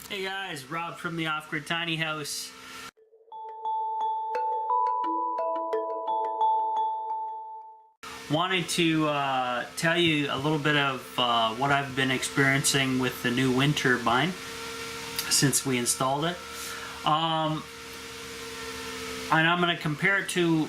Hey guys, Rob from the Off-Grid Tiny House. Wanted to tell you a little bit of what I've been experiencing with the new wind turbine since we installed it. And I'm going to compare it to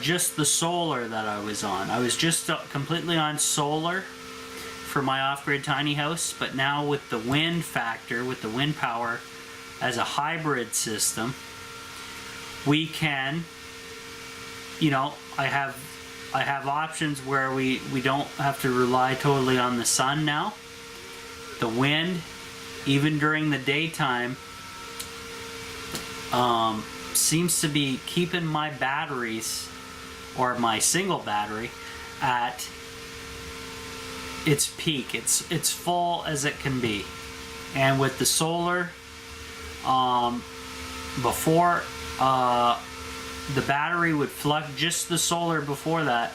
just the solar that I was on. I was just completely on solar for my off-grid tiny house, but now with the wind factor, with the wind power as a hybrid system, we can, you know, I have options where we don't have to rely totally on the sun now. The wind, even during the daytime, seems to be keeping my batteries, or my single battery, at its peak. It's full as it can be. And with the solar, before the battery would fluctuate, just the solar before that,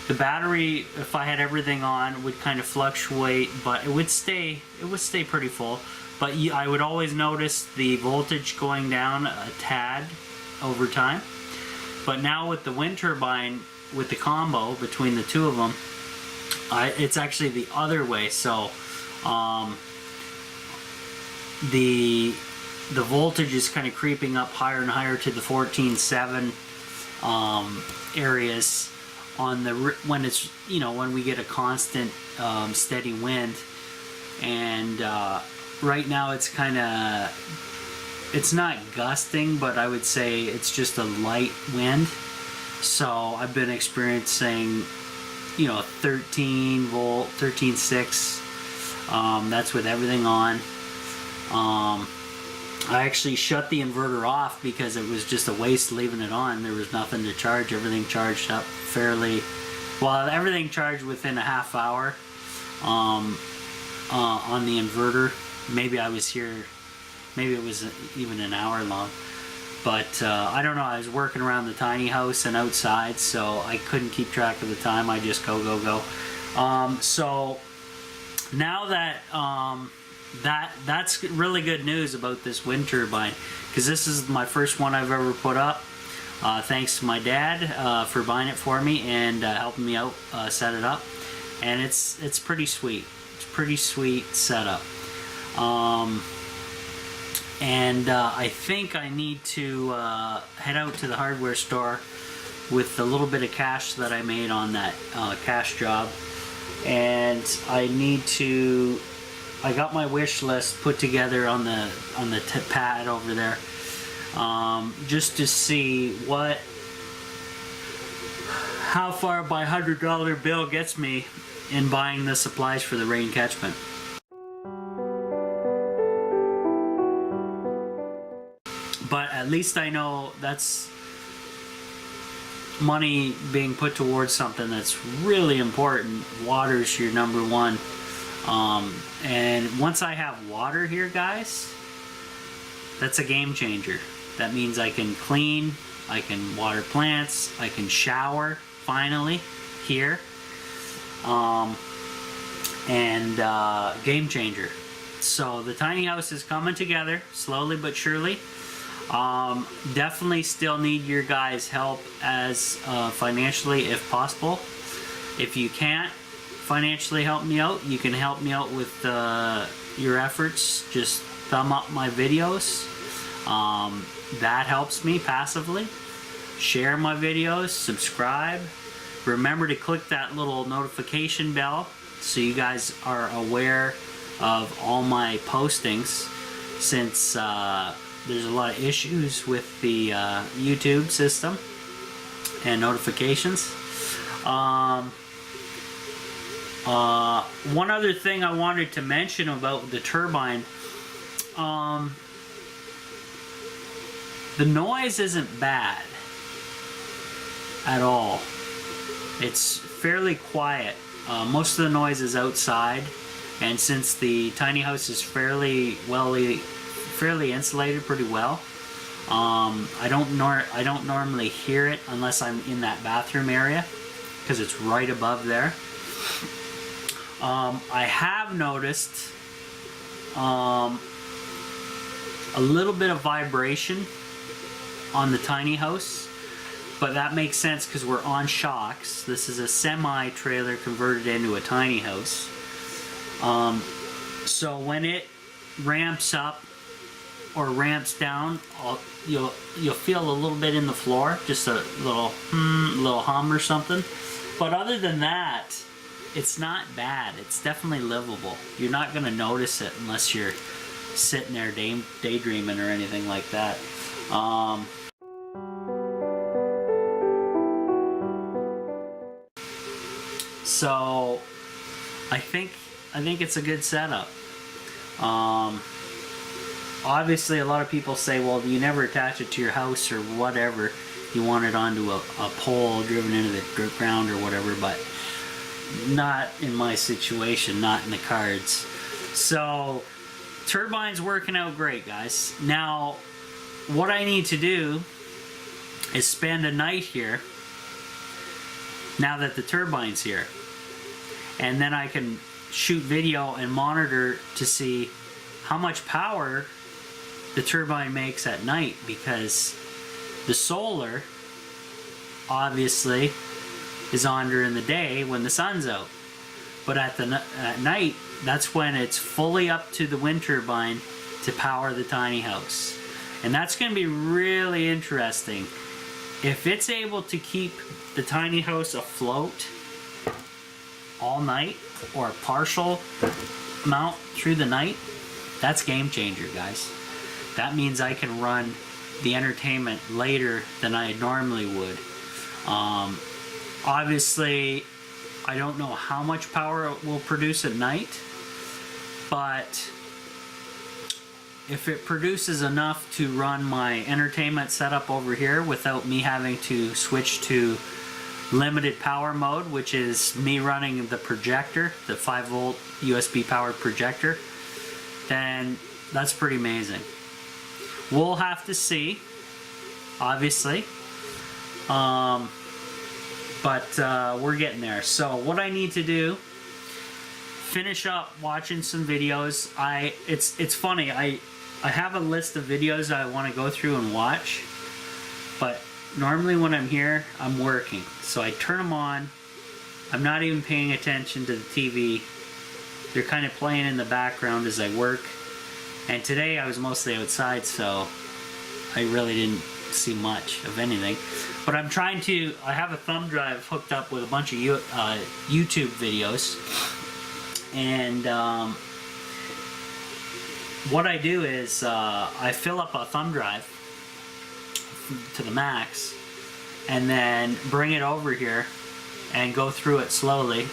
the battery, if I had everything on, would kind of fluctuate, but it would stay pretty full. But I would always notice the voltage going down a tad over time. But now with the wind turbine, with the combo between the two of them, it's actually the other way. So the voltage is kind of creeping up higher and higher to the 14.7 areas on the when it's, you know, when we get a constant steady wind. And right now it's kind of, it's not gusting, but I would say it's just a light wind. So I've been experiencing, you know, 13 volt, 13.6. That's with everything on. I actually shut the inverter off because it was just a waste leaving it on. There was nothing to charge. Everything charged up fairly well. Everything charged within a half hour on the inverter. Maybe I was here, maybe it was even an hour long. But I don't know, I was working around the tiny house and outside, so I couldn't keep track of the time. I just go. So now that that's really good news about this wind turbine, because this is my first one I've ever put up. Thanks to my dad for buying it for me and helping me out set it up. And it's pretty sweet. It's a pretty sweet setup. And I think I need to head out to the hardware store with the little bit of cash that I made on that cash job, and I got my wish list put together on the pad over there, just to see how far my $100 bill gets me in buying the supplies for the rain catchment. But at least I know that's money being put towards something that's really important. Water's your number one. And once I have water here, guys, that's a game changer. That means I can clean, I can water plants, I can shower finally here. Game changer. So the tiny house is coming together slowly but surely. Definitely still need your guys' help as financially, if possible. If you can't financially help me out, you can help me out with your efforts. Just thumb up my videos. That helps me passively. Share my videos, subscribe. Remember to click that little notification bell so you guys are aware of all my postings, since there's a lot of issues with the YouTube system and notifications. One other thing I wanted to mention about the turbine, the noise isn't bad at all. It's fairly quiet. Most of the noise is outside, and since the tiny house is fairly insulated pretty well, I don't normally hear it unless I'm in that bathroom area, because it's right above there. I have noticed a little bit of vibration on the tiny house, but that makes sense because we're on shocks. This is a semi-trailer converted into a tiny house. So when it ramps up or ramps down, you'll feel a little bit in the floor, just a little hum or something. But other than that, it's not bad. It's definitely livable. You're not going to notice it unless you're sitting there daydreaming or anything like that. So I think it's a good setup. Obviously, a lot of people say, well, you never attach it to your house or whatever. You want it onto a pole driven into the ground or whatever, but not in my situation, not in the cards. So Turbine's working out great, guys. Now, what I need to do is spend a night here now that the turbine's here. And then I can shoot video and monitor to see how much power the turbine makes at night, because the solar obviously is on during the day when the sun's out, but at night, that's when it's fully up to the wind turbine to power the tiny house. And that's going to be really interesting. If it's able to keep the tiny house afloat all night, or a partial amount through the night, that's game changer, guys. That means I can run the entertainment later than I normally would. Obviously, I don't know how much power it will produce at night, but if it produces enough to run my entertainment setup over here without me having to switch to limited power mode, which is me running the projector, the 5-volt USB powered projector, then that's pretty amazing. We'll have to see, obviously, but we're getting there. So what I need to do, finish up watching some videos. It's funny, I have a list of videos I want to go through and watch, but normally when I'm here, I'm working. So I turn them on. I'm not even paying attention to the TV. They're kind of playing in the background as I work. And today I was mostly outside, so I really didn't see much of anything. But I'm trying to, I have a thumb drive hooked up with a bunch of YouTube videos. And what I do is I fill up a thumb drive to the max and then bring it over here and go through it slowly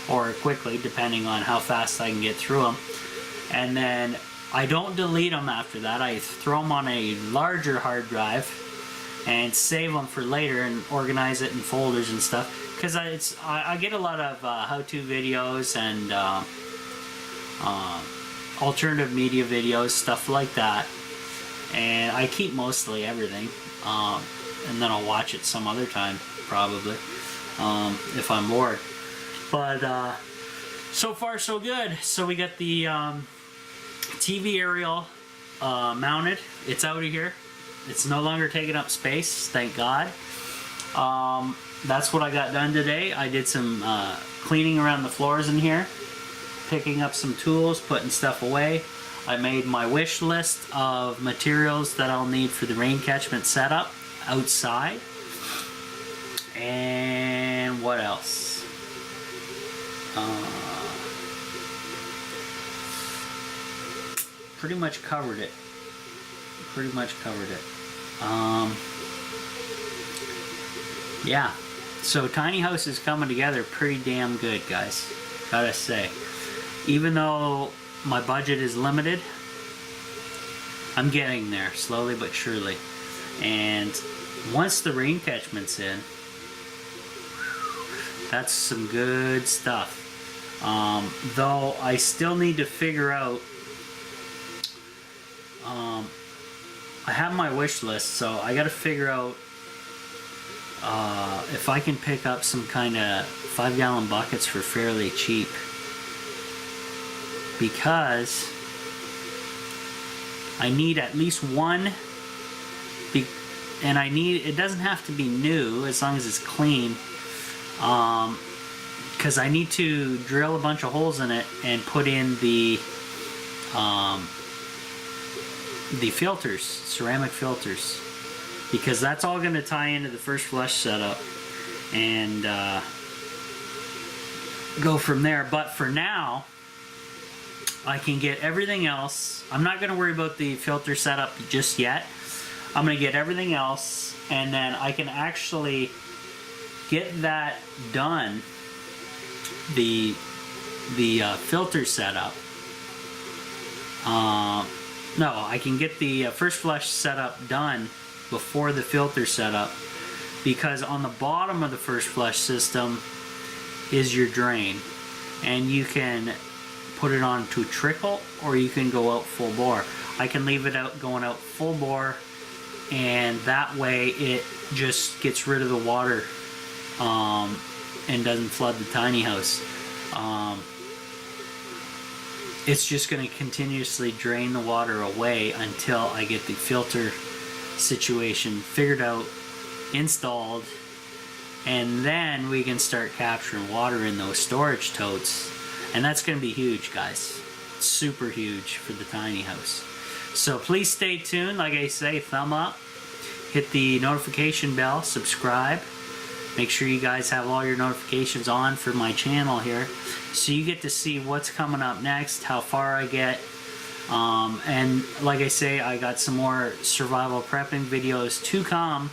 or quickly, depending on how fast I can get through them. And then I don't delete them after that. I throw them on a larger hard drive and save them for later and organize it in folders and stuff, because I get a lot of how-to videos and alternative media videos, stuff like that, and I keep mostly everything, and then I'll watch it some other time probably, if I'm bored. But so far so good. So we got the TV aerial mounted. It's out of here. It's no longer taking up space, thank God. That's what I got done today. I did some cleaning around the floors in here, picking up some tools, putting stuff away. I made my wish list of materials that I'll need for the rain catchment setup outside. And what else? Pretty much covered it. Yeah, so tiny house is coming together pretty damn good, guys, gotta say. Even though my budget is limited, I'm getting there slowly but surely. And once the rain catchment's in, that's some good stuff. Though I still need to figure out, I have my wish list, so I gotta figure out if I can pick up some kind of 5-gallon buckets for fairly cheap, because I need at least one, and it doesn't have to be new as long as it's clean, because I need to drill a bunch of holes in it and put in the filters, ceramic filters, because that's all going to tie into the first flush setup and go from there. But for now, I can get everything else. I'm not going to worry about the filter setup just yet. I'm going to get everything else, and then I can actually get that done, the filter setup. No, I can get the first flush setup done before the filter setup, because on the bottom of the first flush system is your drain, and you can put it on to trickle, or you can go out full bore. I can leave it out going out full bore, and that way it just gets rid of the water and doesn't flood the tiny house. It's just going to continuously drain the water away until I get the filter situation figured out, installed, and then we can start capturing water in those storage totes. And that's going to be huge, guys. Super huge for the tiny house. So please stay tuned. Like I say, thumb up, hit the notification bell, subscribe. Make sure you guys have all your notifications on for my channel here, so you get to see what's coming up next, how far I get. And like I say, I got some more survival prepping videos to come,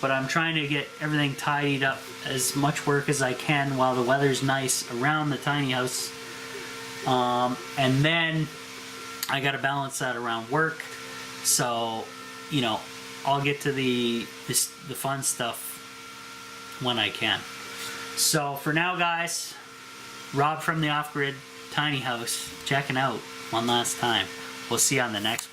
but I'm trying to get everything tidied up, as much work as I can while the weather's nice around the tiny house. And then I got to balance that around work. So, you know, I'll get to the fun stuff when I can. So for now, guys, Rob from the Off-Grid Tiny House checking out one last time. We'll see you on the next one.